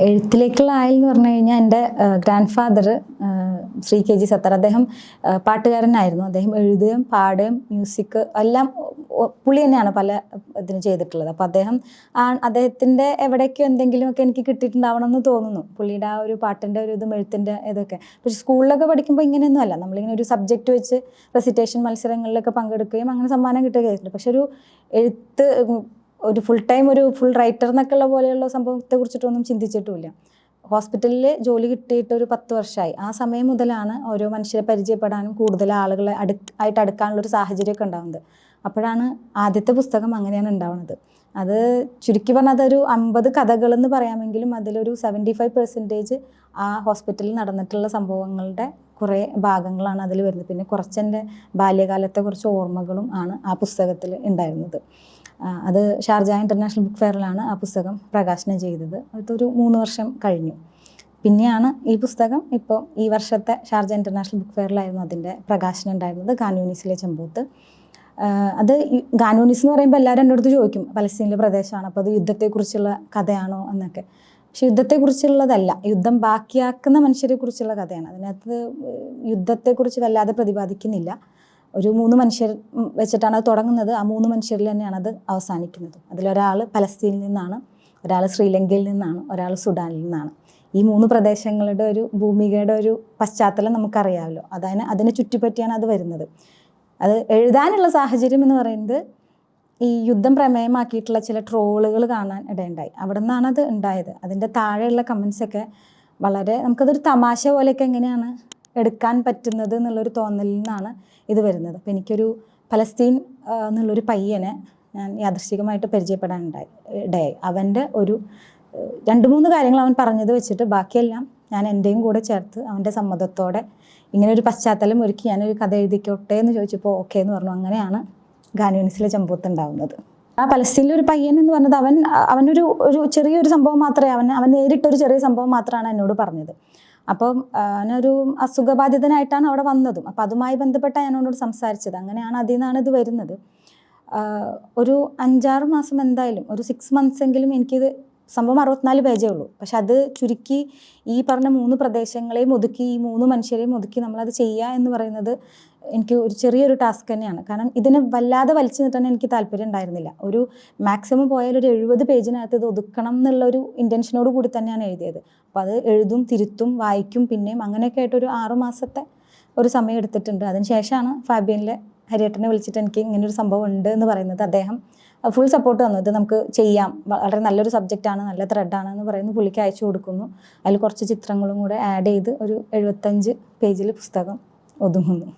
എഴുത്തിലേക്കുള്ള ആയൽ എന്ന് പറഞ്ഞു കഴിഞ്ഞാൽ എൻ്റെ grand father Shri K G Sathar, അദ്ദേഹം പാട്ടുകാരനായിരുന്നു. അദ്ദേഹം എഴുതുകയും പാടുകയും മ്യൂസിക് എല്ലാം പുള്ളി തന്നെയാണ് പല ഇതിന് ചെയ്തിട്ടുള്ളത്. അപ്പോൾ അദ്ദേഹത്തിൻ്റെ എവിടേക്കോ എന്തെങ്കിലുമൊക്കെ എനിക്ക് കിട്ടിയിട്ടുണ്ടാവണം എന്ന് തോന്നുന്നു. പുള്ളിയുടെ ആ ഒരു പാട്ടിൻ്റെ ഒരു ഇതും എഴുത്തിൻ്റെ ഇതൊക്കെ. പക്ഷേ സ്കൂളിലൊക്കെ പഠിക്കുമ്പോൾ ഇങ്ങനെയൊന്നും അല്ല. നമ്മളിങ്ങനെ ഒരു സബ്ജക്റ്റ് വെച്ച് റെസിറ്റേഷൻ മത്സരങ്ങളിലൊക്കെ പങ്കെടുക്കുകയും അങ്ങനെ സമ്മാനം കിട്ടുകയും ചെയ്തിട്ടുണ്ട്. പക്ഷെ ഒരു എഴുത്ത് ഒരു ഫുൾ റൈറ്റർ എന്നൊക്കെയുള്ള പോലെയുള്ള സംഭവത്തെ കുറിച്ചിട്ടൊന്നും ചിന്തിച്ചിട്ടുമില്ല. ഹോസ്പിറ്റലിൽ ജോലി കിട്ടിയിട്ട് ഒരു 10 വർഷമായി. ആ സമയം മുതലാണ് ഓരോ മനുഷ്യരെ പരിചയപ്പെടാനും കൂടുതൽ ആളുകളെ ആയിട്ട് അടുക്കാനുള്ളൊരു സാഹചര്യമൊക്കെ ഉണ്ടാകുന്നത്. അപ്പോഴാണ് ആദ്യത്തെ പുസ്തകം അങ്ങനെയാണ് ഉണ്ടാവുന്നത്. അത് ചുരുക്കി പറഞ്ഞാൽ അതൊരു 50 കഥകളെന്ന് പറയാമെങ്കിലും അതിലൊരു 75% ആ ഹോസ്പിറ്റലിൽ നടന്നിട്ടുള്ള സംഭവങ്ങളുടെ കുറേ ഭാഗങ്ങളാണ് അതിൽ വരുന്നത്. പിന്നെ കുറച്ചെൻ്റെ ബാല്യകാലത്തെ കുറച്ച് ഓർമ്മകളും ആണ് ആ പുസ്തകത്തിൽ ഉണ്ടായിരുന്നത്. അത് ഷാർജ ഇൻ്റർനാഷണൽ ബുക്ക് ഫെയറിലാണ് ആ പുസ്തകം പ്രകാശനം ചെയ്തത്. അതൊരു 3 വർഷം കഴിഞ്ഞു. പിന്നെയാണ് ഈ പുസ്തകം ഇപ്പോൾ ഈ വർഷത്തെ ഷാർജ ഇൻ്റർനാഷണൽ ബുക്ക് ഫെയറിലായിരുന്നു അതിൻ്റെ പ്രകാശനം ഉണ്ടായിരുന്നത്, ഖാൻ-യൂനിസിലെ ചെമ്പോത്ത്. അത് ഖാൻ-യൂനിസ് എന്ന് പറയുമ്പോൾ എല്ലാവരും എൻ്റെ അടുത്ത് ചോദിക്കും, പലസ്തീനിലെ പ്രദേശമാണ്, അപ്പോൾ അത് യുദ്ധത്തെക്കുറിച്ചുള്ള കഥയാണോ എന്നൊക്കെ. പക്ഷെ യുദ്ധത്തെക്കുറിച്ചുള്ളതല്ല, യുദ്ധം ബാക്കിയാക്കുന്ന മനുഷ്യരെക്കുറിച്ചുള്ള കഥയാണ്. അതിനകത്ത് യുദ്ധത്തെക്കുറിച്ച് വല്ലാതെ പ്രതിപാദിക്കുന്നില്ല. ഒരു 3 മനുഷ്യർ വെച്ചിട്ടാണ് അത് തുടങ്ങുന്നത്. ആ 3 മനുഷ്യരിൽ തന്നെയാണ് അത് അവസാനിക്കുന്നത്. അതിലൊരാൾ പലസ്തീനിൽ നിന്നാണ്, ഒരാൾ ശ്രീലങ്കയിൽ നിന്നാണ്, ഒരാൾ സുഡാനിൽ നിന്നാണ്. ഈ 3 പ്രദേശങ്ങളുടെ ഒരു ഭൂമികയുടെ ഒരു പശ്ചാത്തലം നമുക്കറിയാമല്ലോ. അതിനെ ചുറ്റിപ്പറ്റിയാണ് അത് വരുന്നത്. അത് എഴുതാനുള്ള സാഹചര്യം എന്ന് പറയുന്നത് ഈ യുദ്ധം പ്രമേയമാക്കിയിട്ടുള്ള ചില ട്രോളുകൾ കാണാൻ ഇടയുണ്ടായി. അവിടെ നിന്നാണ് അത് ഉണ്ടായത്. അതിൻ്റെ താഴെയുള്ള കമൻസൊക്കെ വളരെ നമുക്കതൊരു തമാശ പോലെയൊക്കെ എങ്ങനെയാണ് എടുക്കാൻ പറ്റുന്നത് എന്നുള്ളൊരു തോന്നലിൽ നിന്നാണ് ഇത് വരുന്നത്. അപ്പോൾ എനിക്കൊരു പലസ്തീൻ എന്നുള്ളൊരു പയ്യനെ ഞാൻ യാദൃശ്ചികമായിട്ട് പരിചയപ്പെടാൻ ഇടയായി. അവൻ്റെ ഒരു 2-3 കാര്യങ്ങൾ അവൻ പറഞ്ഞത് വെച്ചിട്ട് ബാക്കിയെല്ലാം ഞാൻ എൻ്റെയും കൂടെ ചേർത്ത് അവൻ്റെ സമ്മതത്തോടെ ഇങ്ങനെ ഒരു പശ്ചാത്തലം ഒരുക്കി ഞാനൊരു കഥ എഴുതിക്കോട്ടെ എന്ന് ചോദിച്ചപ്പോൾ ഓക്കെ എന്ന് പറഞ്ഞു. അങ്ങനെയാണ് ഖാൻ-യൂനിസിലെ ചെമ്പോത്ത് ഉണ്ടാവുന്നത്. ആ പലസ്തീനിലെ ഒരു പയ്യൻ എന്ന് പറഞ്ഞത് അവനൊരു ചെറിയൊരു സംഭവം മാത്രമേ അവൻ നേരിട്ടൊരു ചെറിയ സംഭവം മാത്രമാണ് എന്നോട് പറഞ്ഞത്. അപ്പം ഞാനൊരു അസുഖബാധിതനായിട്ടാണ് അവിടെ വന്നതും. അപ്പം അതുമായി ബന്ധപ്പെട്ടാണ് ഞാൻ അവനോട് സംസാരിച്ചത്. അങ്ങനെയാണ് അതിൽ നിന്നാണ് ഇത് വരുന്നത്. ഒരു 5-6 മാസം എന്തായാലും ഒരു 6 months എങ്കിലും എനിക്കിത് സംഭവം 64 പേജേ ഉള്ളൂ. പക്ഷെ അത് ചുരുക്കി ഈ പറഞ്ഞ 3 പ്രദേശങ്ങളെയും ഒതുക്കി ഈ 3 മനുഷ്യരെയും ഒതുക്കി നമ്മളത് ചെയ്യുക എന്ന് പറയുന്നത് എനിക്ക് ഒരു ചെറിയൊരു ടാസ്ക് തന്നെയാണ്. കാരണം ഇതിനെ വല്ലാതെ വലിച്ചു നീട്ടാൻ എനിക്ക് താല്പര്യം ഉണ്ടായിരുന്നില്ല. ഒരു മാക്സിമം പോയാൽ ഒരു 70 പേജിനകത്ത് ഇത് ഒതുക്കണം എന്നുള്ളൊരു ഇൻറ്റൻഷനോട് കൂടി തന്നെയാണ് എഴുതിയത്. അപ്പോൾ അത് എഴുതും, തിരുത്തും, വായിക്കും, പിന്നെയും അങ്ങനെയൊക്കെ ആയിട്ടൊരു 6 മാസത്തെ ഒരു സമയം എടുത്തിട്ടുണ്ട്. അതിന് ശേഷമാണ് ഫാബിയനിലെ ഹരിയേട്ടനെ വിളിച്ചിട്ട് എനിക്ക് ഇങ്ങനൊരു സംഭവം ഉണ്ട് എന്ന് പറയുന്നത്. അദ്ദേഹം ഫുൾ സപ്പോർട്ട് തന്നു. ഇത് നമുക്ക് ചെയ്യാം, വളരെ നല്ലൊരു സബ്ജക്റ്റാണ്, നല്ല ത്രെഡാണ് എന്ന് പറയുന്നു. പുള്ളിക്ക് അയച്ചു കൊടുക്കുന്നു. അതിൽ കുറച്ച് ചിത്രങ്ങളും കൂടെ ആഡ് ചെയ്ത് ഒരു 75 പേജിൽ പുസ്തകം ഒതുങ്ങുന്നു.